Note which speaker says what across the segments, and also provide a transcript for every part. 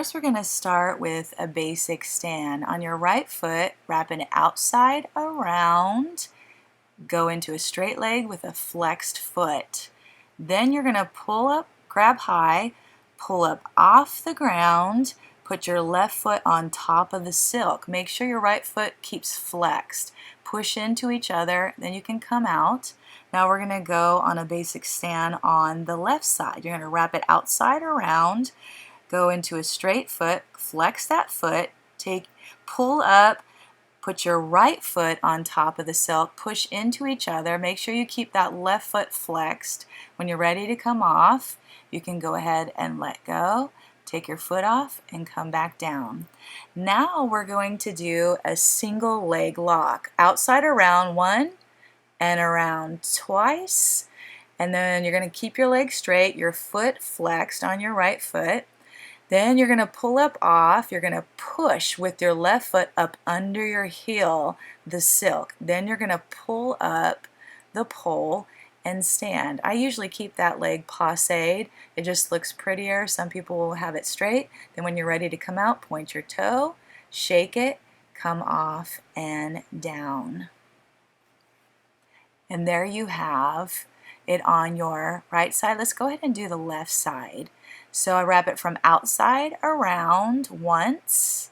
Speaker 1: First, we're going to start with a basic stand. On your right foot, wrap it outside around, go into a straight leg with a flexed foot. Then you're going to pull up, grab high, pull up off the ground, put your left foot on top of the silk. Make sure your right foot keeps flexed. Push into each other, then you can come out. Now we're going to go on a basic stand on the left side. You're going to wrap it outside around, go into a straight foot, flex that foot, pull up, put your right foot on top of the silk, push into each other. Make sure you keep that left foot flexed. When you're ready to come off, you can go ahead and let go. Take your foot off and come back down. Now we're going to do a single leg lock. Outside around one and around twice. And then you're going to keep your leg straight, your foot flexed on your right foot. Then you're going to pull up off, you're going to push with your left foot up under your heel, the silk. Then you're going to pull up the pole and stand. I usually keep that leg passéed. It just looks prettier. Some people will have it straight. Then when you're ready to come out, point your toe, shake it, come off and down. And there you have it on your right side. Let's go ahead and do the left side. So I wrap it from outside around once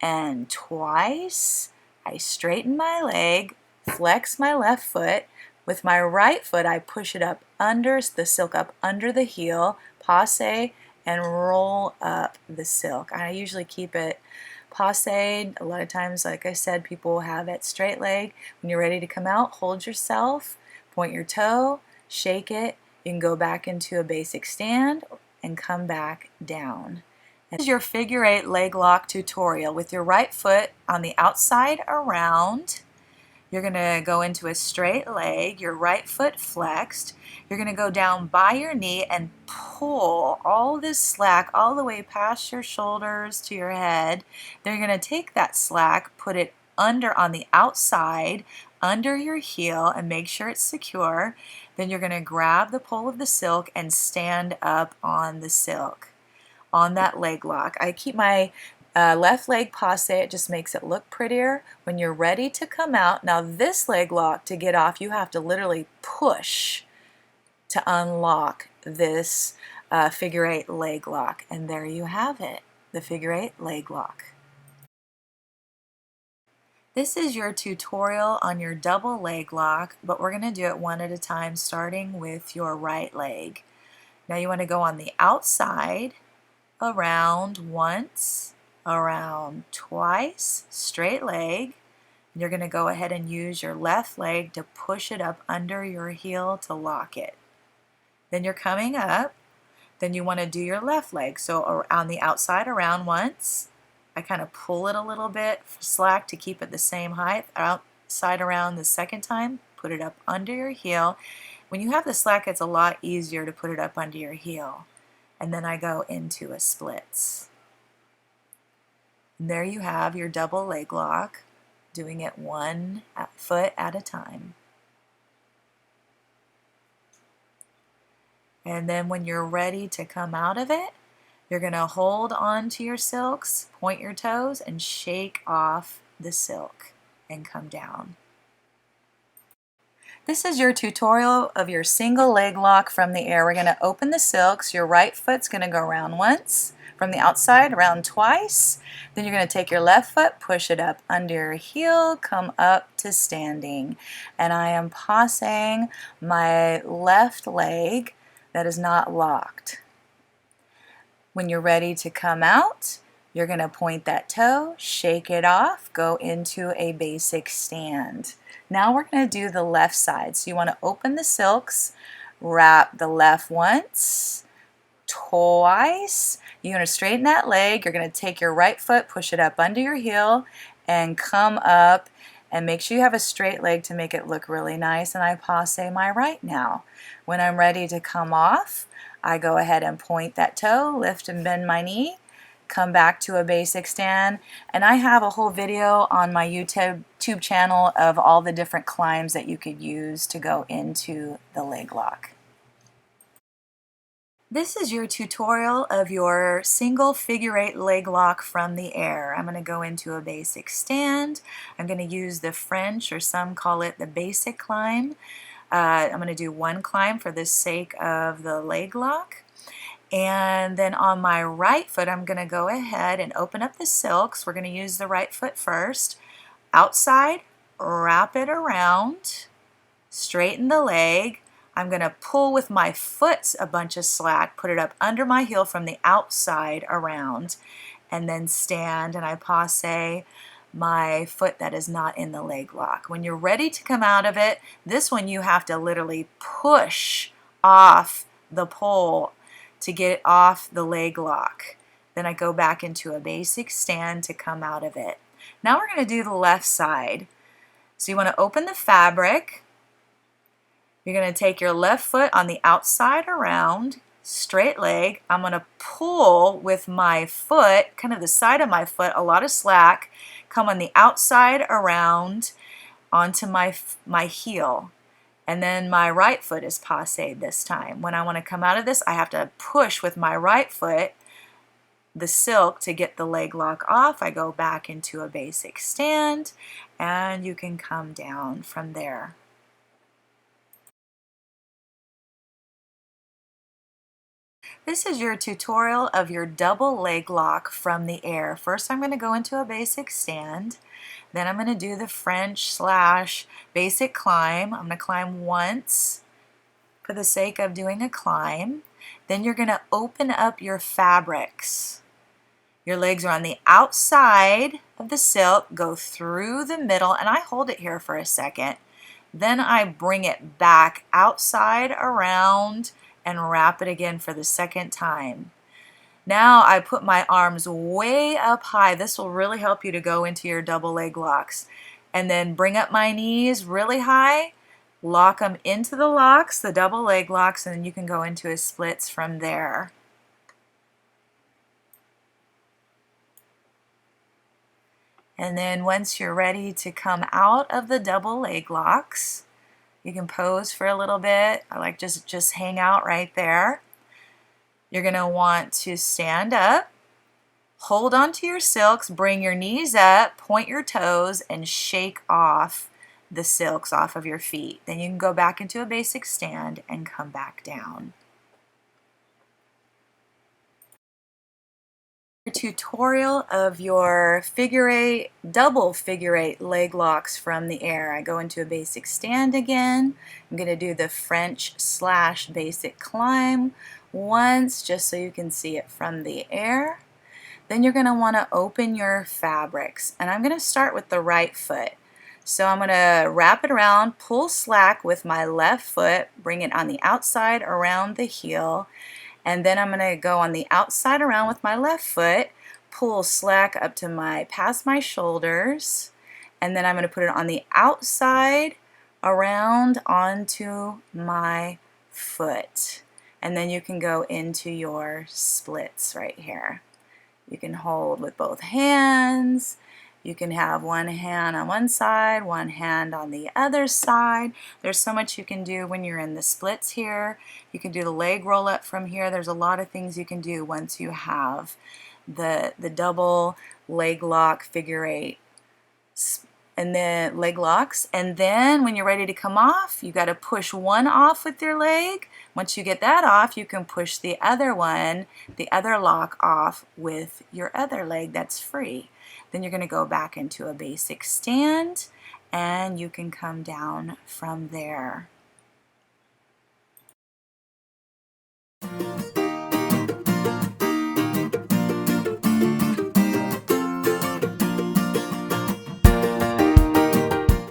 Speaker 1: and twice. I straighten my leg, flex my left foot. With my right foot, I push it up under the silk, up under the heel, passe, and roll up the silk. I usually keep it passéed. A lot of times, like I said, people will have it straight leg. When you're ready to come out, hold yourself, point your toe, shake it. You can go back into a basic stand and come back down. This is your figure 8 leg lock tutorial. With your right foot on the outside around, you're going to go into a straight leg, your right foot flexed. You're going to go down by your knee and pull all this slack all the way past your shoulders to your head. Then you're going to take that slack, put it under on the outside, under your heel, and make sure it's secure. Then you're going to grab the pole of the silk and stand up on the silk, on that leg lock. I keep my left leg passe, it just makes it look prettier. When you're ready to come out, now this leg lock, to get off, you have to literally push to unlock this figure 8 leg lock. And there you have it, the figure 8 leg lock. This is your tutorial on your double leg lock, but we're going to do it one at a time, starting with your right leg. Now you want to go on the outside, around once, around twice, straight leg. You're going to go ahead and use your left leg to push it up under your heel to lock it. Then you're coming up, then you want to do your left leg. So on the outside around once, I kind of pull it a little bit, slack to keep it the same height. Outside around the second time, put it up under your heel. When you have the slack, it's a lot easier to put it up under your heel. And then I go into a splits. And there you have your double leg lock, doing it one foot at a time. And then when you're ready to come out of it, you're going to hold on to your silks, point your toes, and shake off the silk and come down. This is your tutorial of your single leg lock from the air. We're going to open the silks. Your right foot's going to go around once, from the outside around twice. Then you're going to take your left foot, push it up under your heel, come up to standing. And I am passéing my left leg that is not locked. When you're ready to come out, you're going to point that toe, shake it off, go into a basic stand. Now we're going to do the left side. So you want to open the silks, wrap the left once, twice. You're going to straighten that leg. You're going to take your right foot, push it up under your heel, and come up. And make sure you have a straight leg to make it look really nice. And I passe my right now. When I'm ready to come off, I go ahead and point that toe, lift and bend my knee, come back to a basic stand. And I have a whole video on my YouTube channel of all the different climbs that you could use to go into the leg lock. This is your tutorial of your single figure eight leg lock from the air. I'm going to go into a basic stand. I'm going to use the French, or some call it the basic climb. I'm going to do one climb for the sake of the leg lock. And then on my right foot, I'm going to go ahead and open up the silks. We're going to use the right foot first. Outside, wrap it around, straighten the leg. I'm going to pull with my foot a bunch of slack, put it up under my heel from the outside around, and then stand, and I passe my foot that is not in the leg lock. When you're ready to come out of it, this one you have to literally push off the pole to get it off the leg lock. Then I go back into a basic stand to come out of it. Now we're going to do the left side. So you want to open the fabric. You're going to take your left foot on the outside around, straight leg. I'm going to pull with my foot, kind of the side of my foot, a lot of slack, come on the outside around onto my heel. And then my right foot is passe this time. When I want to come out of this, I have to push with my right foot the silk to get the leg lock off. I go back into a basic stand, and you can come down from there. This is your tutorial of your double leg lock from the air. First, I'm going to go into a basic stand. Then I'm going to do the French / basic climb. I'm going to climb once for the sake of doing a climb. Then you're going to open up your fabrics. Your legs are on the outside of the silk, go through the middle, and I hold it here for a second. Then I bring it back outside around and wrap it again for the second time. Now I put my arms way up high. This will really help you to go into your double leg locks. And then bring up my knees really high, lock them into the locks, the double leg locks, and then you can go into a splits from there. And then once you're ready to come out of the double leg locks, you can pose for a little bit. I like just hang out right there. You're going to want to stand up, hold onto your silks, bring your knees up, point your toes, and shake off the silks off of your feet. Then you can go back into a basic stand and come back down. Tutorial of your double figure eight leg locks from the air. I go into a basic stand again. I'm going to do the French / basic climb once just so you can see it from the air. Then you're going to want to open your fabrics, and I'm going to start with the right foot. So I'm going to wrap it around, pull slack with my left foot, bring it on the outside around the heel, and then I'm going to go on the outside around with my left foot, pull slack up to past my shoulders, and then I'm going to put it on the outside around onto my foot. And then you can go into your splits right here. You can hold with both hands. You can have one hand on one side, one hand on the other side. There's so much you can do when you're in the splits here. You can do the leg roll up from here. There's a lot of things you can do once you have the double leg lock figure eight and then leg locks. And then when you're ready to come off, you got to push one off with your leg. Once you get that off, you can push the other one, the other lock off with your other leg that's free. Then you're going to go back into a basic stand, and you can come down from there.